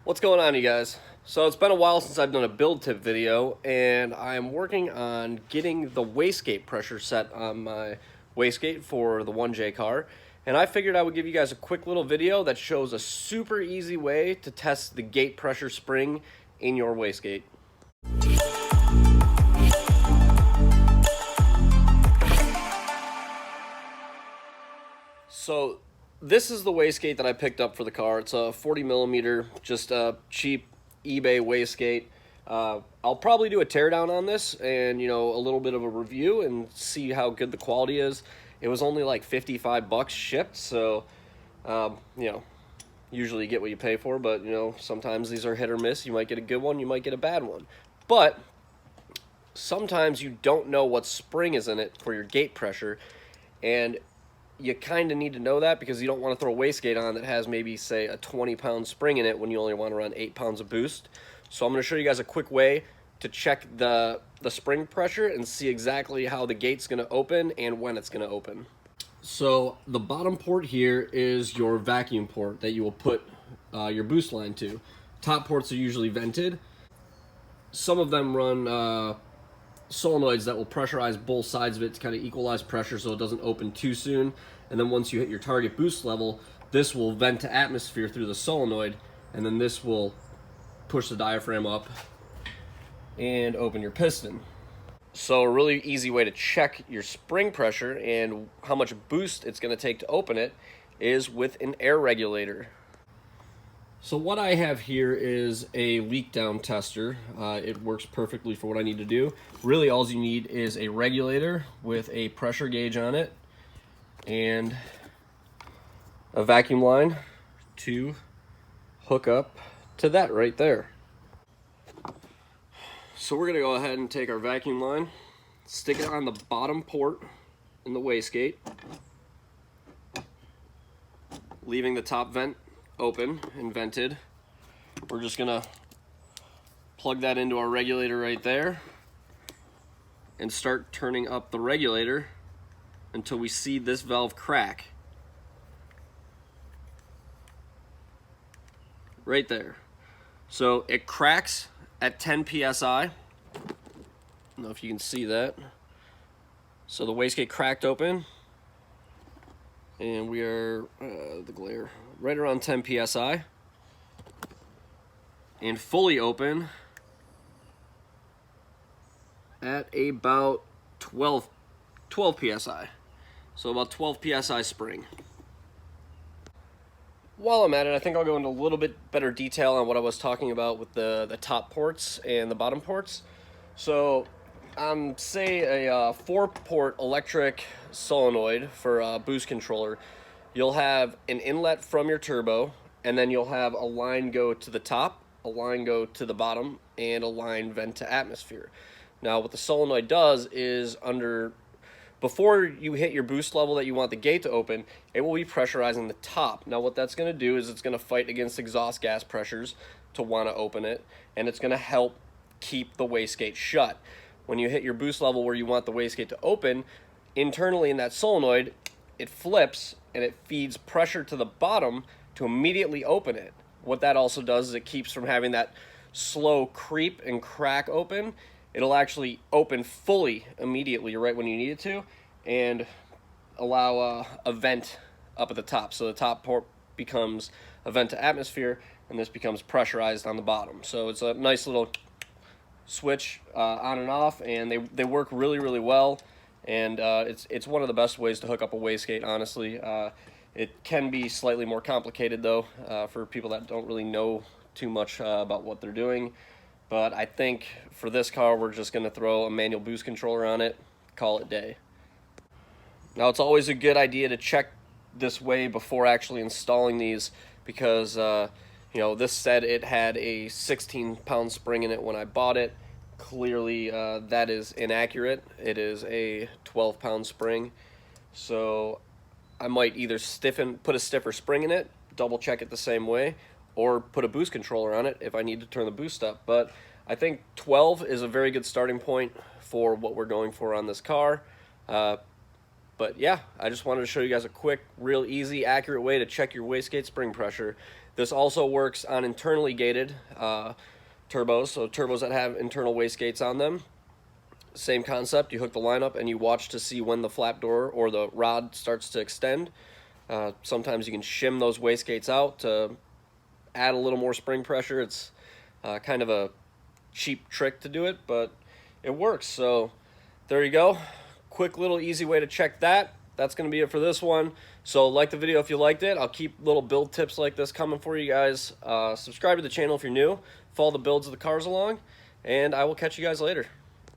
What's going on, you guys? So it's been a while since I've done a build tip video, and I'm working on getting the wastegate pressure set on my wastegate for the 1J car. And I figured I would give you guys a quick little video that shows a super easy way to test the gate pressure spring in your wastegate. So this is the wastegate that I picked up for the car. It's a 40 millimeter, just a cheap eBay wastegate. I'll probably do a teardown on this and, a little bit of a review and see how good the quality is. It was only like 55 bucks shipped, so, usually you get what you pay for, but, sometimes these are hit or miss. You might get a good one, you might get a bad one. But sometimes you don't know what spring is in it for your gate pressure, and you kind of need to know that because you don't want to throw a wastegate on that has maybe, say, a 20-pound spring in it when you only want to run 8 pounds of boost. So I'm going to show you guys a quick way to check the spring pressure and see exactly how the gate's going to open and when it's going to open. So the bottom port here is your vacuum port that you will put your boost line to. Top ports are usually vented. Some of them run solenoids that will pressurize both sides of it to kind of equalize pressure so it doesn't open too soon. And then once you hit your target boost level, this will vent to atmosphere through the solenoid, and then this will push the diaphragm up and open your piston. So a really easy way to check your spring pressure and how much boost it's going to take to open it is with an air regulator. So what I have here is a leak down tester. It works perfectly for what I need to do. Really all you need is a regulator with a pressure gauge on it and a vacuum line to hook up to that right there. So we're gonna go ahead and take our vacuum line, stick it on the bottom port in the wastegate, leaving the top vent open and vented. We're just gonna plug that into our regulator right there and start turning up the regulator until we see this valve crack. Right there. So it cracks at 10 psi. I don't know if you can see that. So the wastegate cracked open, and we are, the glare, right around 10 psi. And fully open at about 12 psi. So about 12 psi spring. While I'm at it, I think I'll go into a little bit better detail on what I was talking about with the top ports and the bottom ports. So, say a 4-port electric solenoid for a boost controller. You'll have an inlet from your turbo, and then you'll have a line go to the top, a line go to the bottom, and a line vent to atmosphere. Now, what the solenoid does is before you hit your boost level that you want the gate to open, it will be pressurizing the top. Now what that's going to do is it's going to fight against exhaust gas pressures to want to open it, and it's going to help keep the wastegate shut. When you hit your boost level where you want the wastegate to open, internally in that solenoid, it flips and it feeds pressure to the bottom to immediately open it. What that also does is it keeps from having that slow creep and crack open. It'll actually open fully immediately right when you need it to, and allow a vent up at the top. So the top port becomes a vent to atmosphere, and this becomes pressurized on the bottom. So it's a nice little switch on and off, and they work really, really well. And it's one of the best ways to hook up a wastegate, honestly. It can be slightly more complicated, though, for people that don't really know too much about what they're doing. But I think for this car, we're just going to throw a manual boost controller on it, call it day. Now, it's always a good idea to check this way before actually installing these because, this said it had a 16-pound spring in it when I bought it. Clearly, that is inaccurate. It is a 12-pound spring. So I might either put a stiffer spring in it, double check it the same way, or put a boost controller on it if I need to turn the boost up. But I think 12 is a very good starting point for what we're going for on this car. But yeah, I just wanted to show you guys a quick, real easy, accurate way to check your wastegate spring pressure. This also works on internally gated turbos, so turbos that have internal wastegates on them. Same concept, you hook the line up and you watch to see when the flap door or the rod starts to extend. Sometimes you can shim those wastegates out to add a little more spring pressure. It's kind of a cheap trick to do it, but it works. So there you go. Quick little easy way to check that. That's going to be it for this one. So like the video if you liked it. I'll keep little build tips like this coming for you guys. Subscribe to the channel if you're new. Follow the builds of the cars along. And I will catch you guys later.